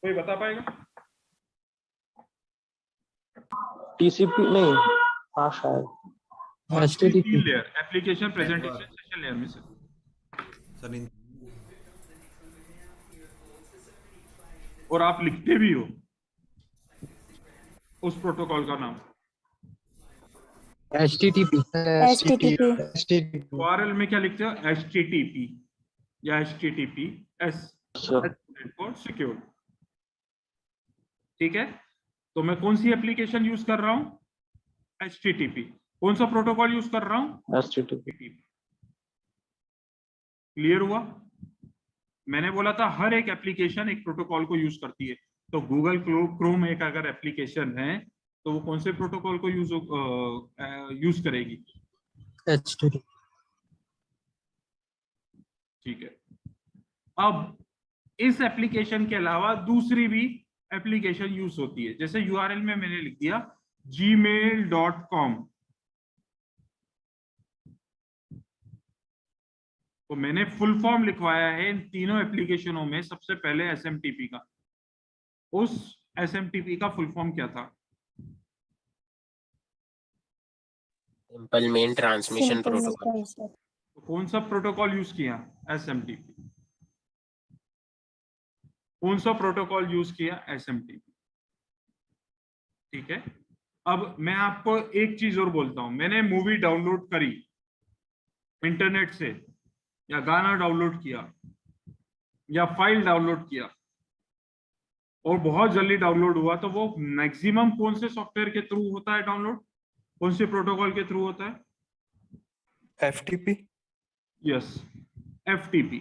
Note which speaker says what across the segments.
Speaker 1: कोई बता पाएगा?
Speaker 2: टीसीपी नहीं, हाँ शायद
Speaker 3: HTTP
Speaker 1: layer, application presentation session layer में से। और आप लिखते भी हो उस प्रोटोकॉल का नाम।
Speaker 3: HTTP
Speaker 1: URL में क्या लिखते हो? HTTP या HTTPS फॉर सिक्योर। ठीक है, तो मैं कौन सी एप्लीकेशन यूज कर रहा हूं? HTTP। कौन सा प्रोटोकॉल यूज कर रहा हूं?
Speaker 2: HTTP।
Speaker 1: क्लियर हुआ? मैंने बोला था हर एक एप्लीकेशन एक प्रोटोकॉल को यूज करती है। तो गूगल क्रोम एक अगर एप्लीकेशन है तो वो कौन से प्रोटोकॉल को यूज करेगी?
Speaker 3: HTTP।
Speaker 1: ठीक है, अब इस एप्लीकेशन के अलावा दूसरी भी एप्लीकेशन यूज होती है। जैसे यूआरएल में मैंने लिख दिया gmail.com, तो मैंने फुल फॉर्म लिखवाया है इन तीनों एप्लीकेशनों में सबसे पहले एसएमटीपी का। उस एसएमटीपी का फुल फॉर्म क्या था?
Speaker 4: Simple main transmission protocol.
Speaker 1: तो कौन सा प्रोटोकॉल यूज किया? एसएमटीपी। कौन सा प्रोटोकॉल यूज किया? एसएमटीपी। ठीक है, अब मैं आपको एक चीज और बोलता हूं। मैंने मूवी डाउनलोड करी इंटरनेट से, या गाना डाउनलोड किया, या फाइल डाउनलोड किया, और बहुत जल्दी डाउनलोड हुआ, तो वो मैक्सिमम कौन से सॉफ्टवेयर के थ्रू होता है डाउनलोड? कौन से प्रोटोकॉल के थ्रू होता है?
Speaker 5: FTP।
Speaker 1: Yes, FTP।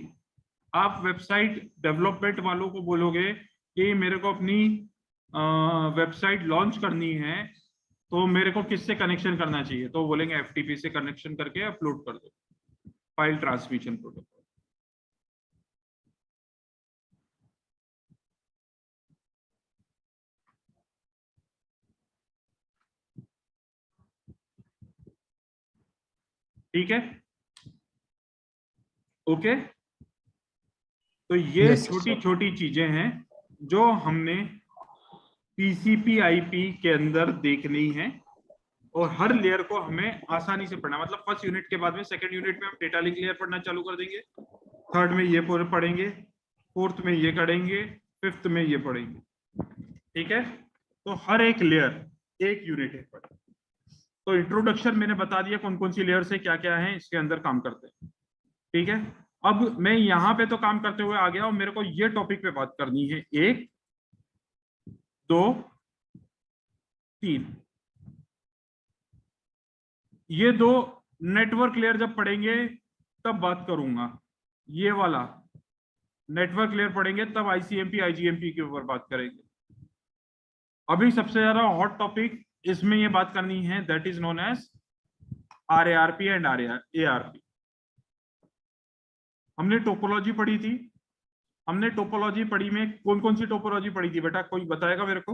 Speaker 1: आप वेबसाइट डेवलपमेंट वालों को बोलोगे कि मेरे को अपनी वेबसाइट लॉन्च करनी है, तो मेरे को किससे कनेक्शन करना चाहिए? तो बोलेंगे FTP से कनेक्शन करके अपलोड कर दो, फाइल ट्रांसमिशन प्रोटोकॉल। ठीक है, ओके। तो ये छोटी छोटी चीजें हैं जो हमने TCP/IP के अंदर देखनी है, और हर लेयर को हमें आसानी से पढ़ना। मतलब फर्स्ट यूनिट के बाद में सेकंड यूनिट में हम डेटा लिंक लेयर पढ़ना चालू कर देंगे, थर्ड में ये पूरे पढ़ेंगे, फोर्थ में ये करेंगे, फिफ्थ में ये पढ़ेंगे। ठीक है, तो हर एक लेयर एक यूनिट है। तो इंट्रोडक्शन मैंने बता दिया कौन कौन सी लेयर से क्या क्या है इसके अंदर काम करते हैं। ठीक है, अब मैं यहां पे तो काम करते हुए आ गया और मेरे को ये टॉपिक पे बात करनी है। 1 2 3, ये दो नेटवर्क लेयर जब पढ़ेंगे तब बात करूंगा। ये वाला नेटवर्क लेयर पढ़ेंगे तब ICMP IGMP के ऊपर बात करेंगे। अभी सबसे ज्यादा हॉट टॉपिक इसमें ये बात करनी है, that is known as RARP and ARP। हमने टोपोलॉजी पढ़ी थी। हमने टोपोलॉजी पढ़ी में कौन कौन सी टोपोलॉजी पढ़ी थी बेटा? कोई बताएगा मेरे को?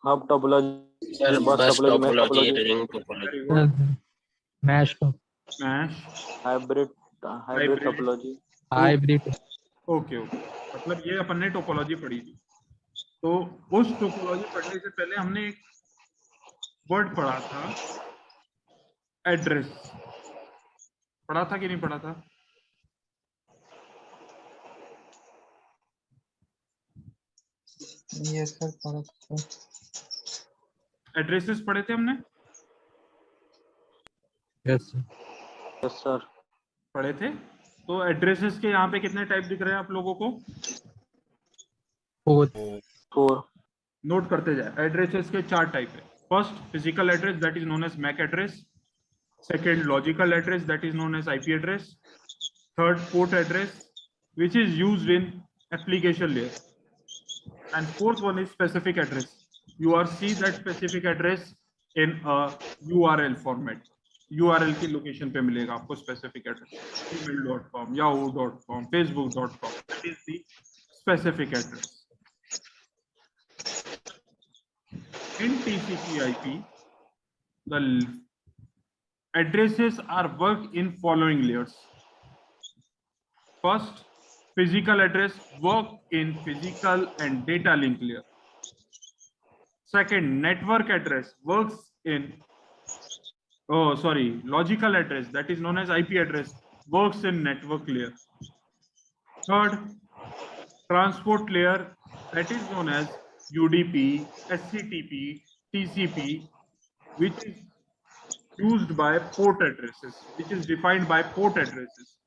Speaker 2: Hub topology,
Speaker 4: sir bus topology, ring topology,
Speaker 3: mesh
Speaker 2: hybrid topology.
Speaker 3: Hybrid.
Speaker 1: Okay okay, मतलब ये अपन ने टोपोलॉजी पढ़ी थी। तो उस टोपोलॉजी पढ़ने से पहले हमने एक वर्ड पढ़ा था, एड्रेस। पढ़ा था कि नहीं पढ़ा था?
Speaker 3: यस सर पढ़ा था।
Speaker 1: एड्रेसेस पढ़े थे हमने?
Speaker 3: यस
Speaker 2: सर
Speaker 1: पढ़े थे। तो एड्रेसेस के यहाँ पे कितने टाइप दिख रहे हैं आप लोगों को?
Speaker 2: 4।
Speaker 1: नोट करते जाए। एड्रेसेस के 4 टाइप है। First, physical address, that is known as MAC address. Second, logical address, that is known as IP address. Third, port address, which is used in application layer. And fourth one is specific address. You are see that specific address in a URL format. URL की location पे मिलेगा आपको specific address. gmail.com, yahoo.com, facebook.com. That is the specific address. In TCP/IP, the addresses are worked in following layers. First, physical address work in physical and data link layer. Second, network address works in logical address, that is known as IP address, works in network layer. Third, transport layer, that is known as UDP, SCTP, TCP, which is used by port addresses, which is defined by port addresses.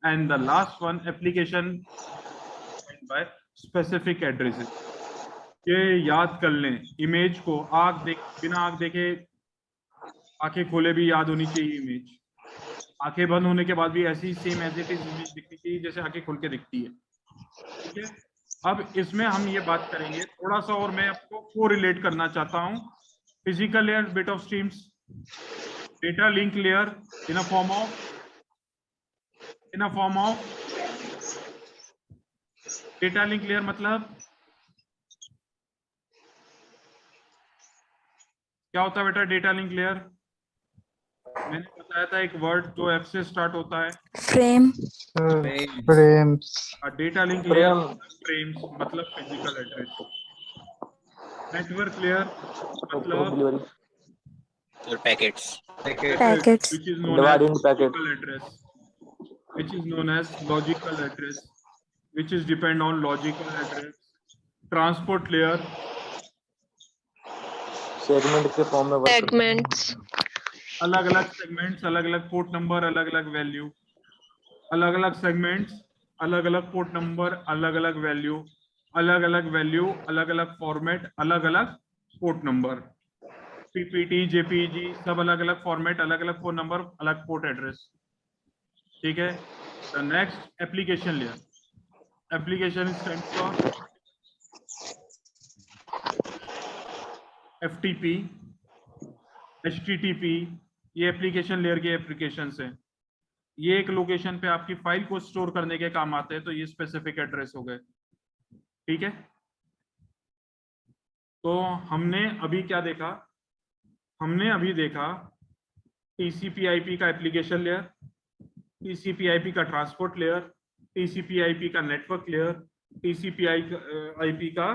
Speaker 1: And the last one, application defined by specific addresses. ये याद कर लें, image को बिना आँख देखे, आंखें खोले भी याद होनी चाहिए इमेज, आंखें बंद होने के बाद भी ऐसी same as it is image दिखनी चाहिए जैसे आंखें खोल के दिखती है। ठीक है, अब इसमें हम ये बात करेंगे थोड़ा सा, और मैं आपको कोरिलेट करना चाहता हूँ। Physical layer, bit of streams, data link layer in a form of data link layer, मतलब क्या होता है बेटा डेटा लिंक लेयर? मैंने बताया था एक वर्ड जो एफ से स्टार्ट होता है,
Speaker 6: frame.
Speaker 3: Frames.
Speaker 1: Data link layer frames मतलब फिजिकल एड्रेस। नेटवर्क लेयर मतलब
Speaker 4: packets
Speaker 1: which is known as
Speaker 2: Dividing packet.
Speaker 1: logical address, which is known as logical address, which is depend on logical address. Transport layer
Speaker 2: segment के form में work
Speaker 6: segments,
Speaker 1: अलग अलग segments, अलग अलग port number, अलग अलग value, अलग अलग सेगमेंट्स, अलग अलग पोर्ट नंबर, अलग अलग वैल्यू, अलग अलग वैल्यू, अलग अलग फॉर्मेट, अलग अलग पोर्ट नंबर, पीपीटी, जेपीजी, सब अलग अलग फॉर्मेट, अलग अलग फोन नंबर, अलग पोर्ट एड्रेस। ठीक है, the next application layer, application stands for FTP, HTTP, ये एप्लीकेशन लेयर के एप्लीकेशंस हैं। ये एक लोकेशन पे आपकी फाइल को स्टोर करने के काम आते हैं, तो ये स्पेसिफिक एड्रेस हो गए। ठीक है, तो हमने अभी क्या देखा? हमने अभी देखा TCP/IP का एप्लीकेशन लेयर, TCP/IP का ट्रांसपोर्ट लेयर, TCP/IP का नेटवर्क लेयर, TCP/IP का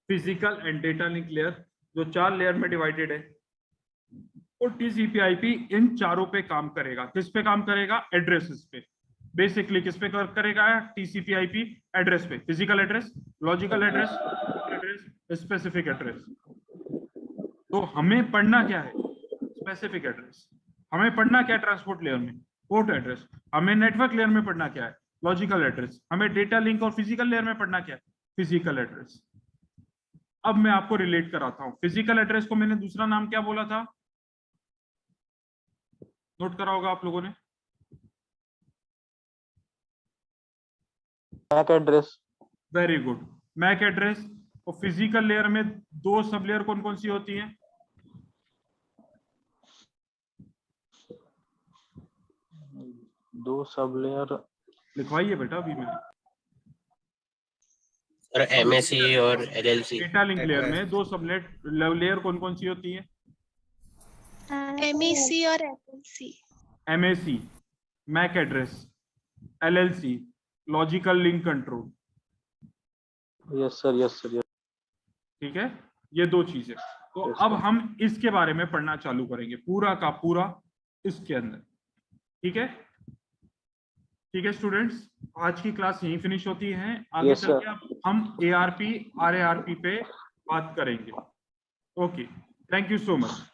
Speaker 1: physical and data link layer, जो 4 लेयर में डिवाइडेड है। और TCP/IP इन चारों पे काम करेगा। किस पे काम करेगा? एड्रेसेस पे। बेसिकली किस पे करेगा? TCP/IP एड्रेस पे, physical address, logical address, specific address. तो हमें पढ़ना क्या है? Specific address. हमें पढ़ना क्या है ट्रांसपोर्ट लेयर में? Port address. हमें नेटवर्क लेयर में पढ़ना क्या है? Logical address. हमें डेटा लिंक और फिजिकल लेयर में पढ़ना क्या है? Physical address. अब मैं आपको रिलेट कराता हूं। फिजिकल एड्रेस को मैंने दूसरा नाम क्या बोला था? नोट करा होगा आप लोगों ने।
Speaker 2: MAC address.
Speaker 1: Very good, MAC address. और फिजिकल लेयर में 2 सब लेयर कौन कौन सी होती हैं?
Speaker 2: दो सब लेयर
Speaker 1: लिखवाइए बेटा अभी मैंने।
Speaker 4: और MSC और LLC।
Speaker 1: डेटा लिंक लेयर में 2 सब लेयर कौन कौन सी होती है?
Speaker 6: MEC और FLC।
Speaker 1: MAC MAC address, LLC logical link control.
Speaker 2: Yes sir, yes sir, yes.
Speaker 1: ठीक है, ये 2 चीजें। तो अब हम इसके बारे में पढ़ना चालू करेंगे पूरा का पूरा इसके अंदर। ठीक है, ठीक है स्टूडेंट्स, आज की क्लास यहीं फिनिश होती है। आगे चल के अब हम ARP RARP पे बात करेंगे। Okay, thank you so much.